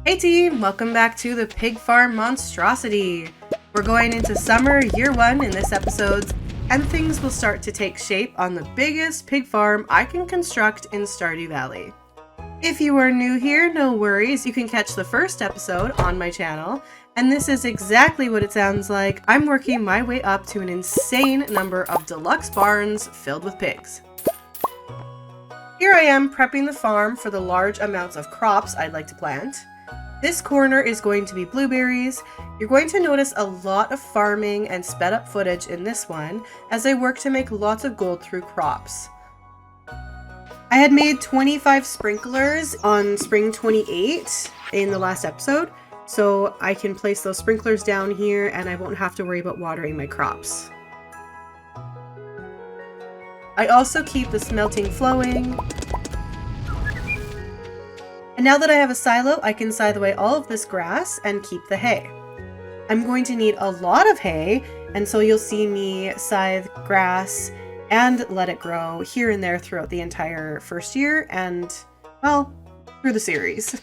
Hey team, welcome back to the Pig Farm Monstrosity. We're going into summer year 1 in this episode, and things will start to take shape on the biggest pig farm I can construct in Stardew Valley. If you are new here, no worries, you can catch the first episode on my channel, and this is exactly what it sounds like. I'm working my way up to an insane number of deluxe barns filled with pigs. Here I am prepping the farm for the large amounts of crops I'd like to plant. This corner is going to be blueberries. You're going to notice a lot of farming and sped up footage in this one as I work to make lots of gold through crops. I had made 25 sprinklers on spring 28 in the last episode, so I can place those sprinklers down here and I won't have to worry about watering my crops. I also keep the smelting flowing. And now that I have a silo, I can scythe away all of this grass and keep the hay. I'm going to need a lot of hay, and so you'll see me scythe grass and let it grow here and there throughout the entire first year and, well, through the series.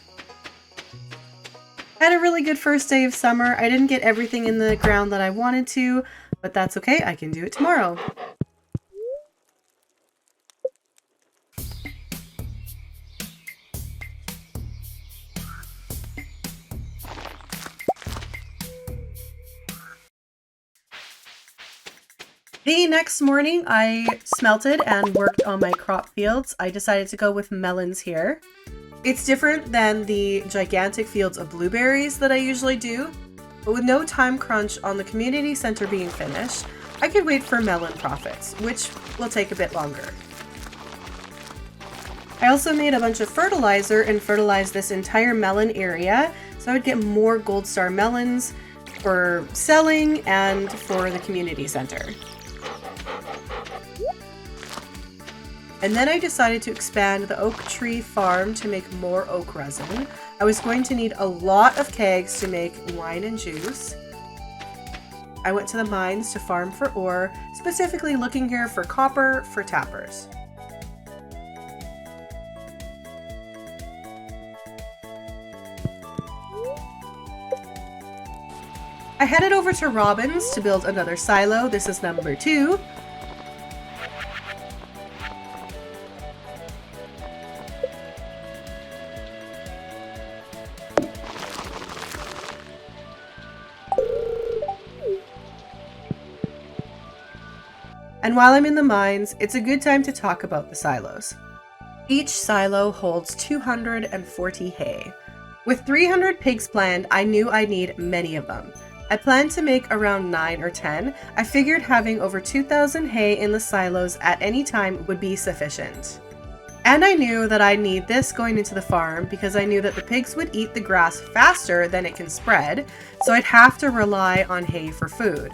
I had a really good first day of summer. I didn't get everything in the ground that I wanted to, but that's okay. I can do it tomorrow. The next morning, I smelted and worked on my crop fields. I decided to go with melons here. It's different than the gigantic fields of blueberries that I usually do, but with no time crunch on the community center being finished, I could wait for melon profits, which will take a bit longer. I also made a bunch of fertilizer and fertilized this entire melon area, so I would get more gold star melons for selling and for the community center. And then I decided to expand the oak tree farm to make more oak resin. I was going to need a lot of kegs to make wine and juice. I went to the mines to farm for ore, specifically looking here for copper for tappers. I headed over to Robin's to build another silo. This is number 2. And while I'm in the mines, it's a good time to talk about the silos. Each silo holds 240 hay. With 300 pigs planned, I knew I'd need many of them. I planned to make around 9 or 10. I figured having over 2,000 hay in the silos at any time would be sufficient. And I knew that I'd need this going into the farm because I knew that the pigs would eat the grass faster than it can spread, so I'd have to rely on hay for food.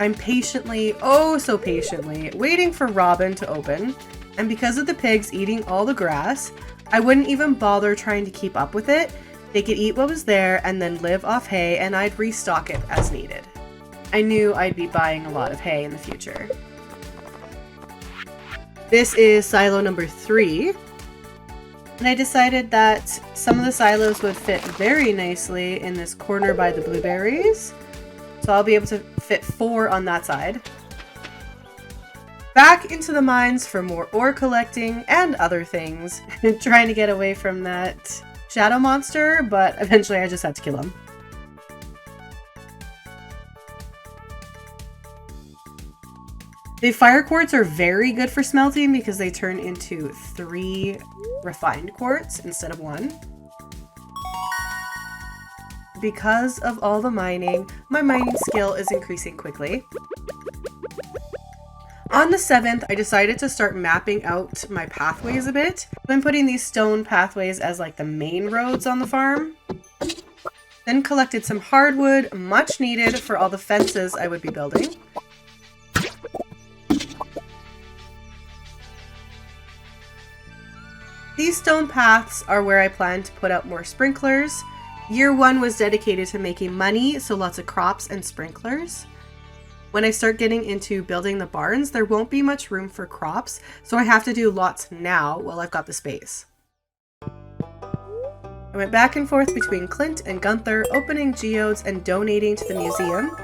I'm patiently, oh so patiently, waiting for Robin to open, and because of the pigs eating all the grass, I wouldn't even bother trying to keep up with it. They could eat what was there and then live off hay, and I'd restock it as needed. I knew I'd be buying a lot of hay in the future. This is silo number 3, and I decided that some of the silos would fit very nicely in this corner by the blueberries. So I'll be able to fit 4 on that side. Back into the mines for more ore collecting and other things. Trying to get away from that shadow monster, but eventually I just had to kill him. The fire quartz are very good for smelting because they turn into 3 refined quartz instead of 1. Because of all the mining, my mining skill is increasing quickly. On the 7th, I decided to start mapping out my pathways a bit. I'm putting these stone pathways as like the main roads on the farm. Then collected some hardwood, much needed for all the fences I would be building. These stone paths are where I plan to put out more sprinklers. Year 1 was dedicated to making money, so lots of crops and sprinklers. When I start getting into building the barns, there won't be much room for crops, so I have to do lots now while I've got the space. I went back and forth between Clint and Gunther, opening geodes and donating to the museum.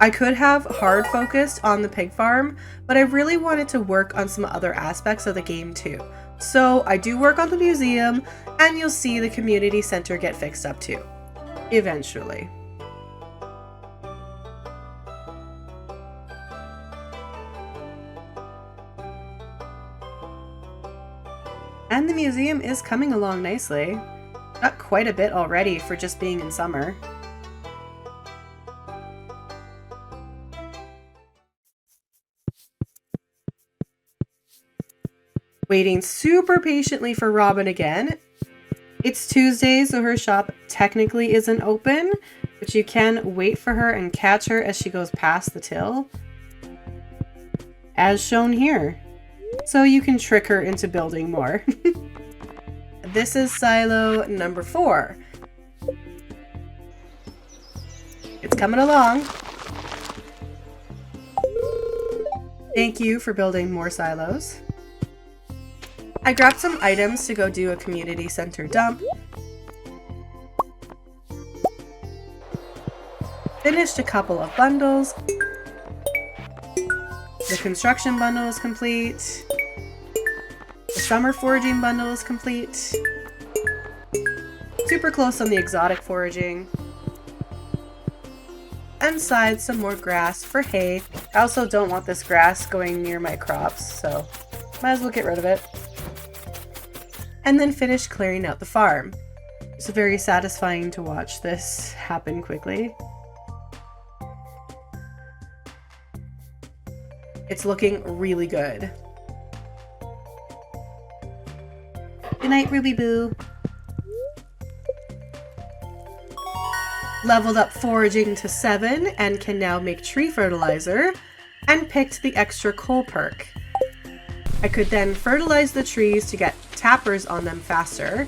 I could have hard focused on the pig farm, but I really wanted to work on some other aspects of the game too. So I do work on the museum, and you'll see the community center get fixed up too. Eventually. And the museum is coming along nicely. Got quite a bit already for just being in summer. Waiting super patiently for Robin again. It's Tuesday, so her shop technically isn't open, but you can wait for her and catch her as she goes past the till, as shown here. So you can trick her into building more. This is silo number 4. It's coming along. Thank you for building more silos. I grabbed some items to go do a community center dump. Finished a couple of bundles. The construction bundle is complete. The summer foraging bundle is complete. Super close on the exotic foraging. And side some more grass for hay. I also don't want this grass going near my crops, so might as well get rid of it. And then finish clearing out the farm. It's very satisfying to watch this happen quickly. It's looking really good. Good night, Ruby Boo. Leveled up foraging to 7 and can now make tree fertilizer, and picked the extra coal perk. I could then fertilize the trees to get tappers on them faster.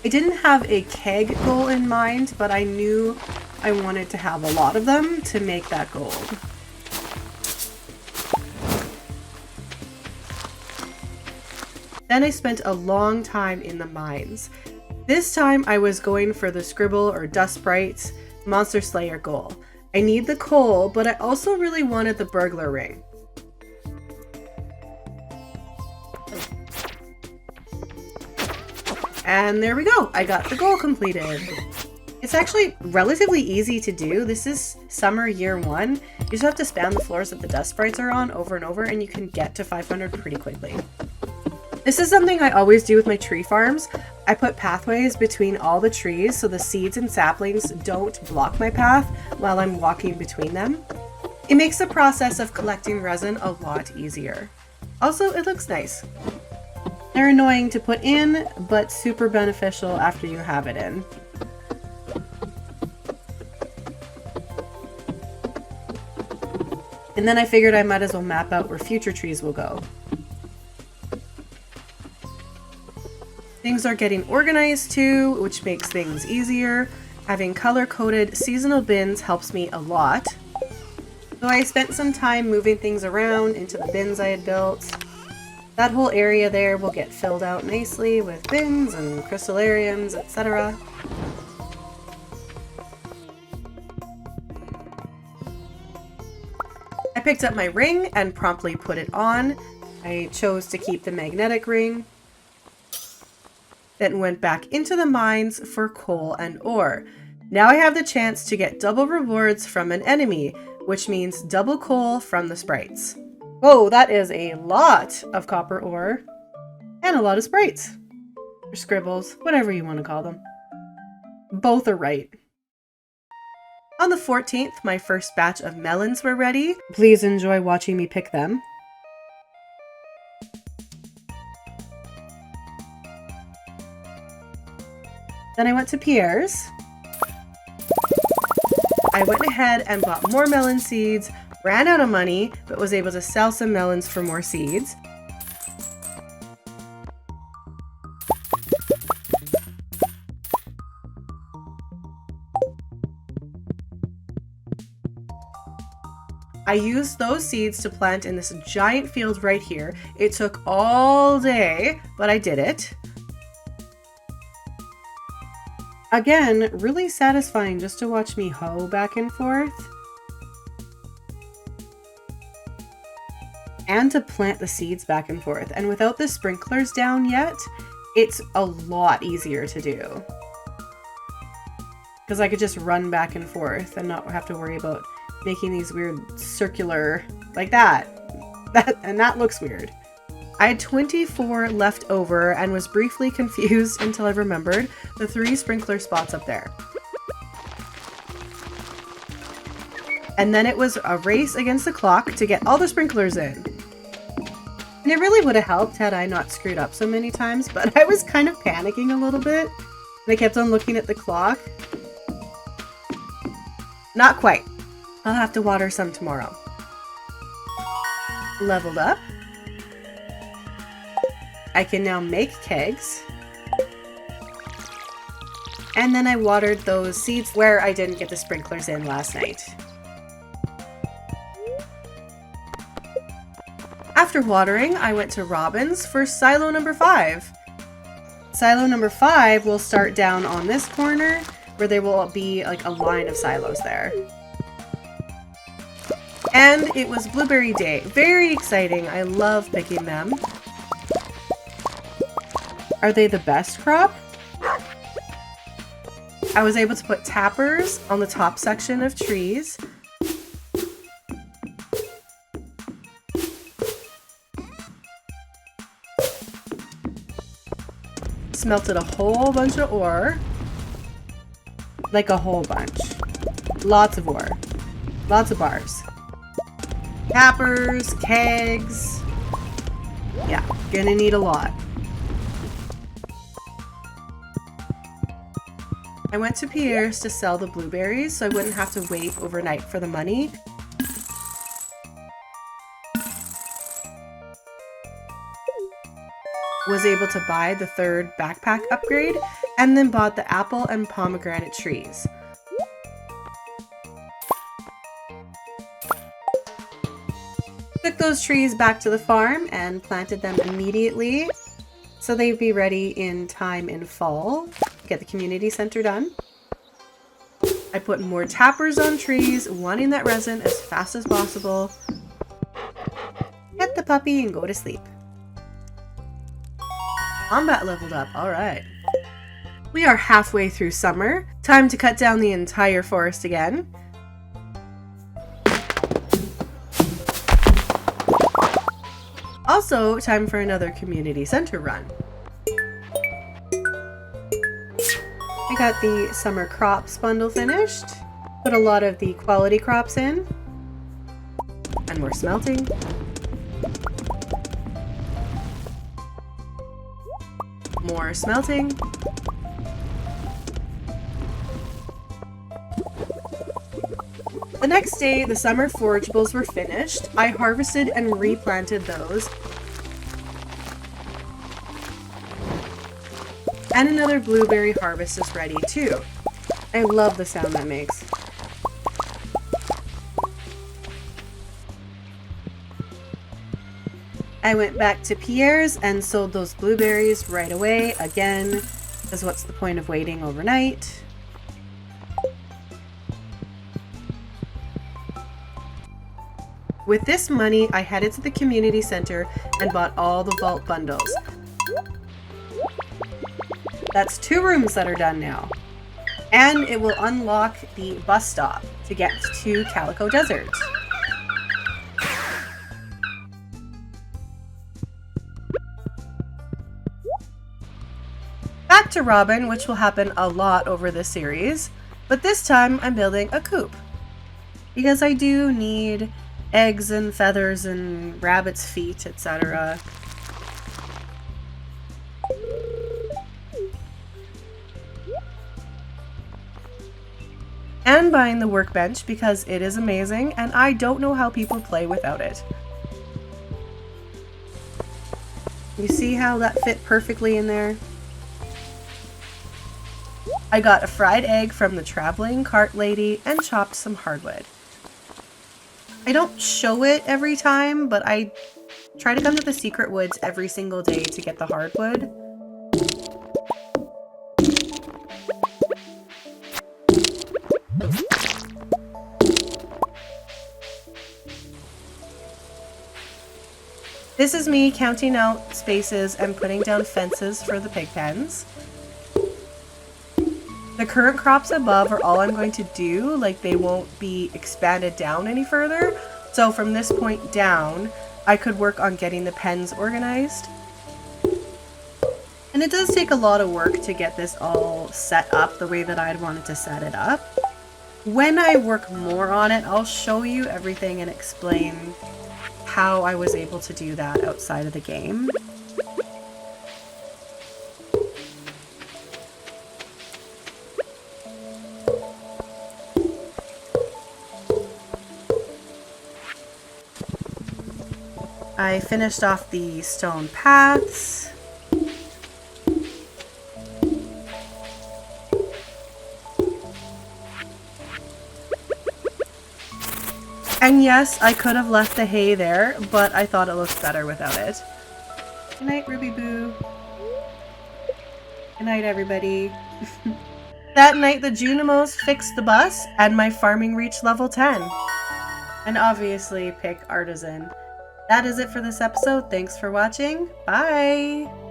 I didn't have a keg goal in mind, but I knew I wanted to have a lot of them to make that gold. Then I spent a long time in the mines. This time I was going for the Scribble or Dust Sprites Monster Slayer goal. I need the coal, but I also really wanted the burglar ring. And there we go, I got the goal completed. It's actually relatively easy to do. This is summer year 1. You just have to spam the floors that the dust sprites are on over and over, and you can get to 500 pretty quickly. This is something I always do with my tree farms. I put pathways between all the trees so the seeds and saplings don't block my path while I'm walking between them. It makes the process of collecting resin a lot easier. Also, it looks nice. They're annoying to put in, but super beneficial after you have it in. And then I figured I might as well map out where future trees will go. Things are getting organized too, which makes things easier. Having color-coded seasonal bins helps me a lot. So I spent some time moving things around into the bins I had built. That whole area there will get filled out nicely with bins and crystallariums, etc. I picked up my ring and promptly put it on. I chose to keep the magnetic ring. Then went back into the mines for coal and ore. Now I have the chance to get double rewards from an enemy, which means double coal from the sprites. Whoa, that is a lot of copper ore. And a lot of sprites. Or scribbles, whatever you want to call them. Both are right. On the 14th, my first batch of melons were ready. Please enjoy watching me pick them. Then I went to Pierre's. I went ahead and bought more melon seeds, ran out of money, but was able to sell some melons for more seeds. I used those seeds to plant in this giant field right here. It took all day, but I did it. Again, really satisfying just to watch me hoe back and forth. And to plant the seeds back and forth. And without the sprinklers down yet, it's a lot easier to do. Because I could just run back and forth and not have to worry about making these weird circular, like that. And that looks weird. I had 24 left over and was briefly confused until I remembered the 3 sprinkler spots up there. And then it was a race against the clock to get all the sprinklers in. And it really would have helped had I not screwed up so many times, but I was kind of panicking a little bit. And I kept on looking at the clock. Not quite. I'll have to water some tomorrow. Leveled up. I can now make kegs. And then I watered those seeds where I didn't get the sprinklers in last night. After watering, I went to Robin's for silo number 5. Silo number 5 will start down on this corner where there will be like a line of silos there. And it was Blueberry Day. Very exciting. I love picking them. Are they the best crop? I was able to put tappers on the top section of trees. Smelted a whole bunch of ore. Like a whole bunch. Lots of ore. Lots of bars. Tappers, kegs. Yeah, gonna need a lot. I went to Pierre's to sell the blueberries so I wouldn't have to wait overnight for the money. Was able to buy the 3rd backpack upgrade and then bought the apple and pomegranate trees. Took those trees back to the farm and planted them immediately so they'd be ready in time in fall. Get the community center done. I put more tappers on trees, wanting that resin as fast as possible. Get the puppy and go to sleep. Combat leveled up, alright. We are halfway through summer. Time to cut down the entire forest again. Also, time for another community center run. I got the summer crops bundle finished. Put a lot of the quality crops in. And we're smelting. More smelting. The next day, the summer forageables were finished. I harvested and replanted those. And another blueberry harvest is ready too. I love the sound that makes. I went back to Pierre's and sold those blueberries right away again, because what's the point of waiting overnight? With this money, I headed to the community center and bought all the vault bundles. That's 2 rooms that are done now. And it will unlock the bus stop to get to Calico Desert. Back to Robin, which will happen a lot over this series, but this time I'm building a coop. Because I do need eggs and feathers and rabbit's feet, etc. And buying the workbench because it is amazing and I don't know how people play without it. You see how that fit perfectly in there? I got a fried egg from the traveling cart lady and chopped some hardwood. I don't show it every time, but I try to come to the secret woods every single day to get the hardwood. This is me counting out spaces and putting down fences for the pig pens. The current crops above are all I'm going to do, like they won't be expanded down any further. So from this point down, I could work on getting the pens organized. And it does take a lot of work to get this all set up the way that I'd wanted to set it up. When I work more on it, I'll show you everything and explain how I was able to do that outside of the game. I finished off the stone paths. And yes, I could have left the hay there, but I thought it looked better without it. Good night, Ruby Boo. Good night, everybody. That night, the Junimos fixed the bus, and my farming reached level 10. And obviously, pick artisan. That is it for this episode. Thanks for watching. Bye!